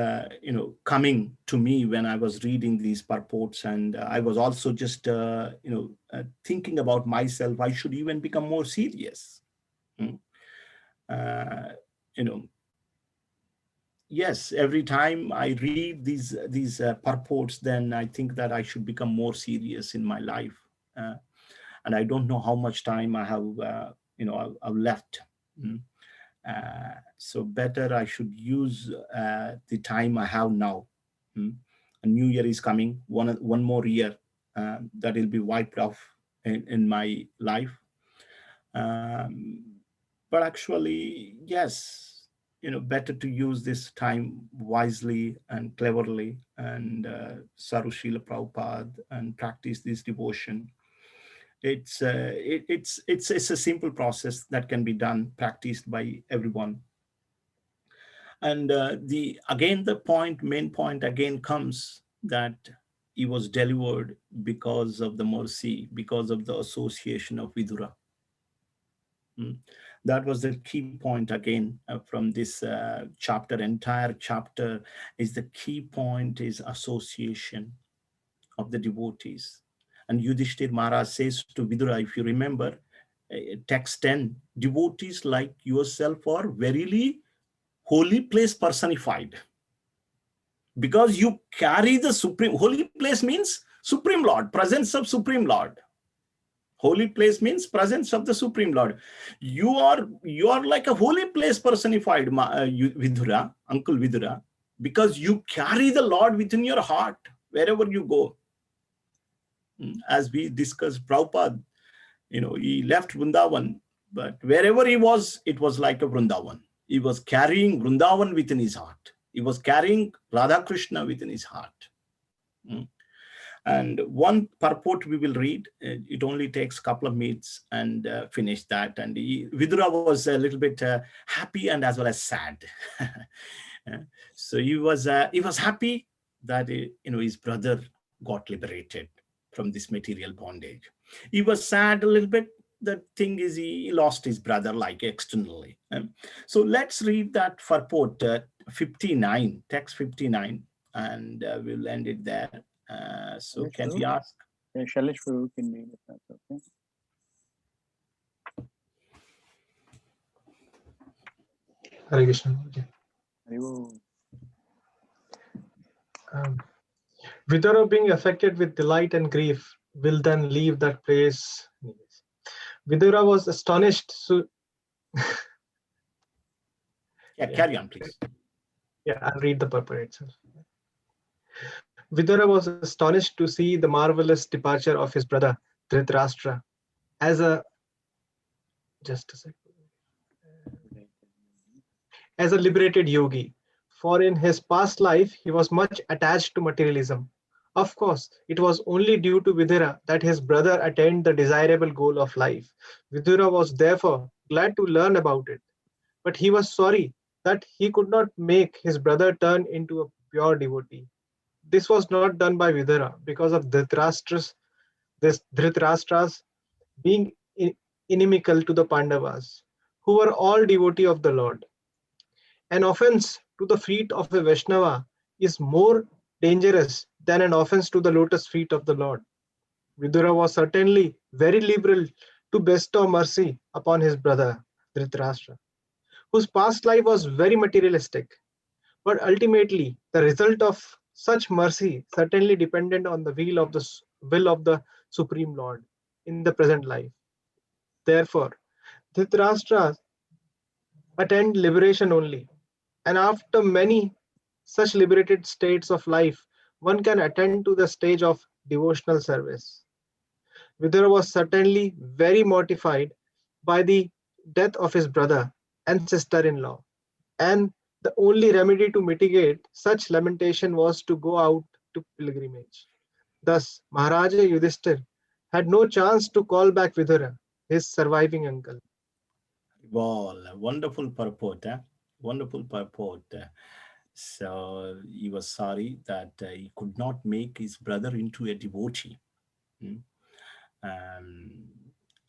coming to me when I was reading these purports. And I was also just, thinking about myself. I should even become more serious. Yes, every time I read these purports, then I think that I should become more serious in my life. And I don't know how much time I have, I've left. So better I should use the time I have now. A new year is coming, one more year that will be wiped off in my life. But actually, yes, better to use this time wisely and cleverly and serve Srila Prabhupada and practice this devotion. It's a simple process that can be done, practiced by everyone. And the main point again comes that he was delivered because of the mercy, because of the association of Vidura. That was the key point again from this chapter. Entire chapter is the key point is association of the devotees. And Yudhishthir Maharaj says to Vidura, if you remember, text 10, devotees like yourself are verily holy place personified. Because you carry the supreme, holy place means Supreme Lord, presence of Supreme Lord. Holy place means presence of the Supreme Lord. You are like a holy place personified, Vidura, Uncle Vidura, because you carry the Lord within your heart wherever you go. As we discussed, Prabhupada, he left Vrindavan, but wherever he was, it was like a Vrindavan. He was carrying Vrindavan within his heart. He was carrying Radha Krishna within his heart. And one purport we will read. It only takes a couple of minutes and finish that. And Vidura was a little bit happy and as well as sad. So he was happy that his brother got liberated from this material bondage. He was sad a little bit. The thing is, he lost his brother like externally. So let's read that purport 59, text 59, and we'll end it there. So Yes, can sure. we ask? Yeah, Shailesh Prabhu can read if that's okay. Hare Krishna. Okay. Haribo. Vidura, being affected with delight and grief, will then leave that place. Vidura was astonished. Carry on, please. Yeah, I'll read the purport itself. Vidura was astonished to see the marvelous departure of his brother Dhritarashtra as a liberated yogi, for in his past life he was much attached to materialism. Of course, it was only due to Vidura that his brother attained the desirable goal of life. Vidura was therefore glad to learn about it, but he was sorry that he could not make his brother turn into a pure devotee. This was not done by Vidura because of Dhritarashtra's being inimical to the Pandavas, who were all devotee of the Lord. An offense to the feet of a Vaishnava is more dangerous than an offense to the lotus feet of the Lord. Vidura was certainly very liberal to bestow mercy upon his brother Dhritarashtra, whose past life was very materialistic. But ultimately, the result of such mercy certainly depended on the will of the Supreme Lord in the present life. Therefore, Dhritarashtra attained liberation only, and after many such liberated states of life, one can attain to the stage of devotional service. Vidura was certainly very mortified by the death of his brother and sister-in-law, and the only remedy to mitigate such lamentation was to go out to pilgrimage. Thus, Maharaja Yudhishthir had no chance to call back Vidura, his surviving uncle. Well, wonderful purport, wonderful purport. So he was sorry that he could not make his brother into a devotee. Hmm? Um,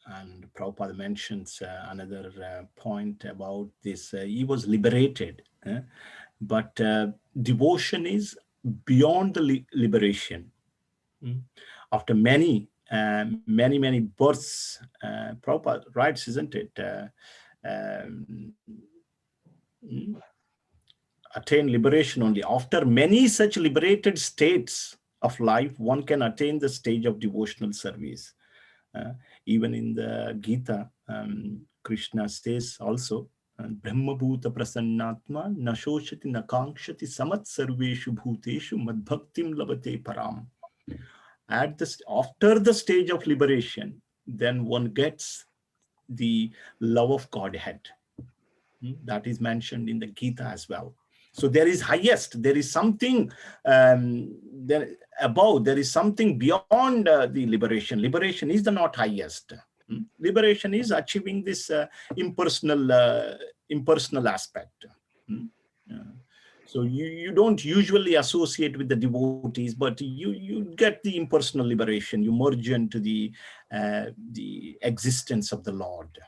and Prabhupada mentions another point about this. He was liberated, but devotion is beyond the liberation. After many births, Prabhupada writes, isn't it? Um, mm, attain liberation only. After many such liberated states of life, one can attain the stage of devotional service. Even in the Gita, Krishna says also, Brahma Bhuta Prasannatma Nashoshati Nakangshati Samat Sarveshu Bhuteshu Madbhaktim Lavate Param. After the stage of liberation, then one gets the love of Godhead. That is mentioned in the Gita as well. So there is highest, there is something there above, there is something beyond the liberation. Liberation is the not highest. Liberation is achieving this impersonal aspect. So you don't usually associate with the devotees, but you get the impersonal liberation. You merge into the existence of the Lord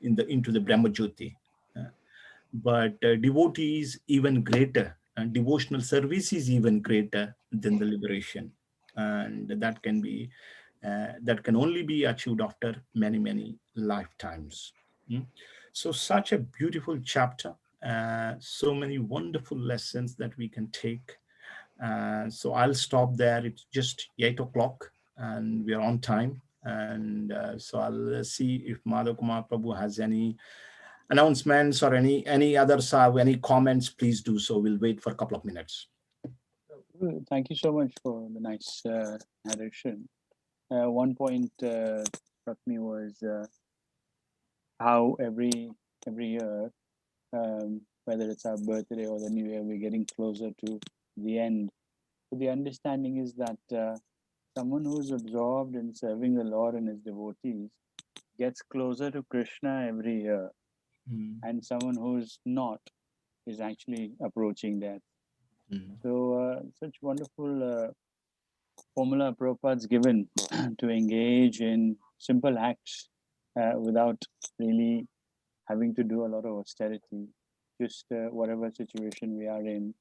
into the Brahma Jyoti. But devotee is even greater, and devotional service is even greater than the liberation, and that can only be achieved after many lifetimes. So such a beautiful chapter, so many wonderful lessons that we can take. So I'll stop there. It's just 8 o'clock and we're on time, and so I'll see if Madhav Kumar Prabhu has any announcements or any others have any comments. Please do so. We'll wait for a couple of minutes. Thank you so much for the nice narration. One point struck me was how every year, whether it's our birthday or the new year, we're getting closer to the end. So the understanding is that someone who's absorbed in serving the Lord and his devotees gets closer to Krishna every year, and someone who's not is actually approaching death. So such wonderful formula Prabhupada's given to engage in simple acts without really having to do a lot of austerity. Just whatever situation we are in,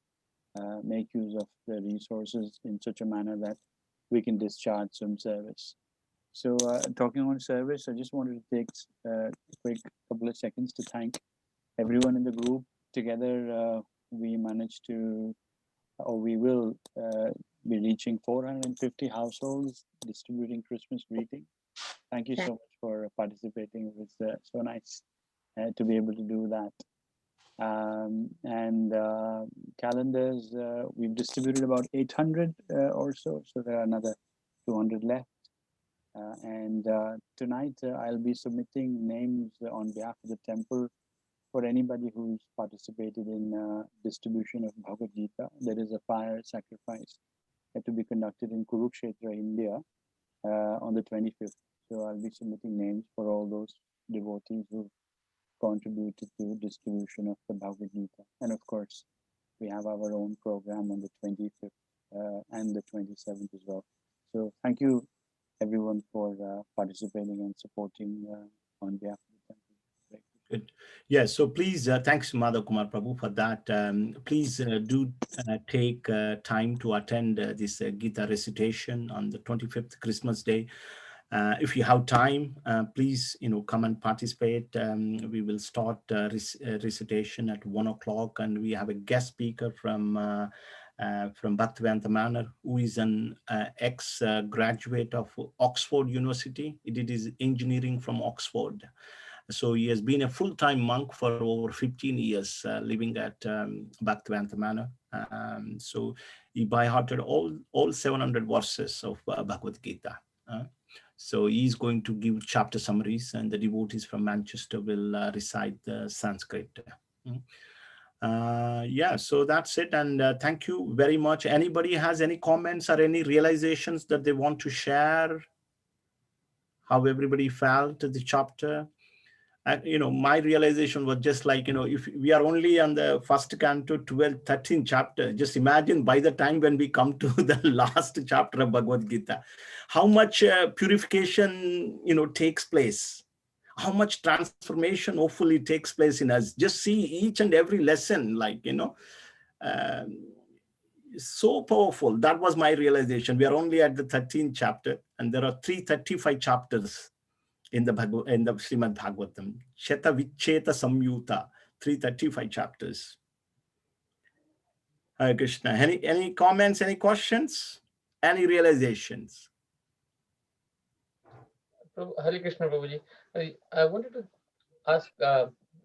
make use of the resources in such a manner that we can discharge some service. So talking on service, I just wanted to take a quick couple of seconds to thank everyone in the group. Together, we managed to, or we will be reaching 450 households, distributing Christmas greetings. Thank you so much for participating. It was so nice to be able to do that. And calendars, we've distributed about 800 or so, so there are another 200 left. And tonight I'll be submitting names on behalf of the temple for anybody who's participated in distribution of Bhagavad Gita. There is a fire sacrifice to be conducted in Kurukshetra, India on the 25th. So I'll be submitting names for all those devotees who contributed to distribution of the Bhagavad Gita. And of course, we have our own program on the 25th and the 27th as well. So thank you everyone for participating and supporting on behalf of the temple. Good. Yes, so please, thanks Madhav Kumar Prabhu for that. Please do take time to attend this Gita recitation on the 25th Christmas Day. If you have time, please, come and participate. We will start recitation at 1 o'clock, and we have a guest speaker from Bhaktivedanta Manor, who is an ex-graduate of Oxford University. He did his engineering from Oxford. So he has been a full-time monk for over 15 years, living at Bhaktivedanta Manor. So he by-hearted all 700 verses of Bhagavad Gita. So he's going to give chapter summaries, and the devotees from Manchester will recite the Sanskrit. Yeah, so that's it. And thank you very much. Anybody has any comments or any realizations that they want to share? How everybody felt the chapter? My realization was just like, if we are only on the first canto, 12th, 13th chapter, just imagine by the time when we come to the last chapter of Bhagavad Gita, how much purification, takes place, how much transformation hopefully takes place in us. Just see each and every lesson, so powerful. That was my realization. We are only at the 13th chapter, and there are 335 chapters in the Srimad Bhagavatam. Sheta Vicheta Samyuta, 335 chapters. Hare Krishna. Any comments, any questions, any realizations? Hare Krishna, Prabhuji. I wanted to ask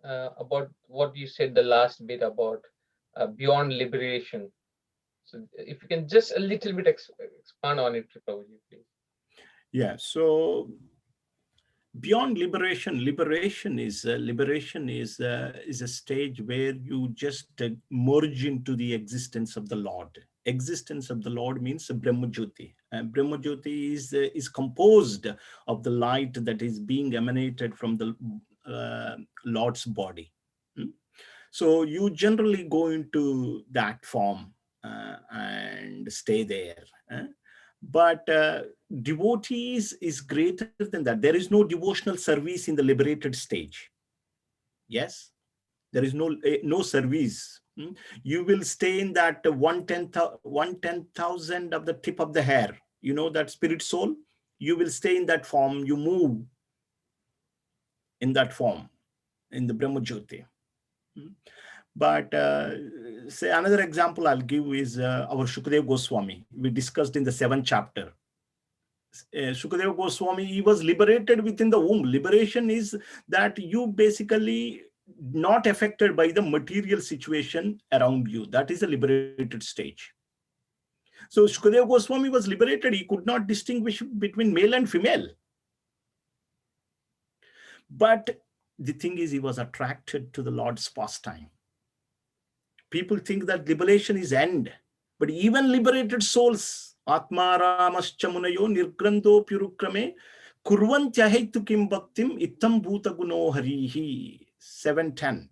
about what you said the last bit about beyond liberation. So if you can just a little bit expand on it, Prabhuji, please. Yeah, so beyond liberation is a stage where you just merge into the existence of the Lord. Existence of the Lord means Brahma Jyoti. Brahma Jyoti is composed of the light that is being emanated from the Lord's body. So you generally go into that form and stay there. But devotees is greater than that. There is no devotional service in the liberated stage. Yes, there is no service. You will stay in that 1/10,000 of the tip of the hair. That spirit soul. You will stay in that form. You move in that form, in the Brahma Jyoti. But say another example I'll give is our Shukadeva Goswami. We discussed in the 7th chapter. Shukadeva Goswami, he was liberated within the womb. Liberation is that you basically not affected by the material situation around you. That is a liberated stage. So Shukadeva Goswami was liberated. He could not distinguish between male and female. But the thing is, he was attracted to the Lord's pastime. People think that liberation is end, but even liberated souls, Atma Ramascha Munayo Nirgrando Purukrame Kurvantyahetu Kim Bhaktim Ittam Bhuta Guno Harihi 7:10.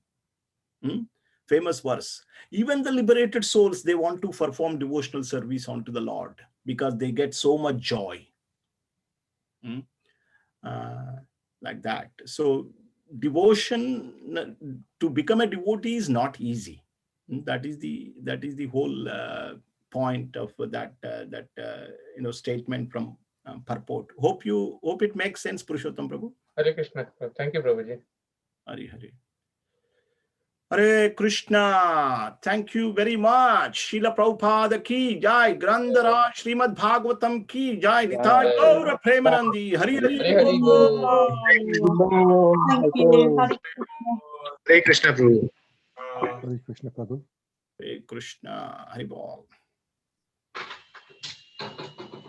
Famous verse. Even the liberated souls, they want to perform devotional service unto the Lord because they get so much joy. Like that. So devotion, to become a devotee is not easy. That is the whole point of that statement from purport. Hope it makes sense, Purushottam Prabhu. Hare Krishna. Thank you, Prabhuji. Hare Hare. Hare Krishna. Thank you very much. Srila Prabhupada ki jai. Grandhara Srimad Bhagavatam ki jai. Nitai Gaura Premanandi. Hare Hare. Thank you. Hare Krishna, Prabhu. Hare Krishna, Prabhu. Hare Krishna. Hare Bol.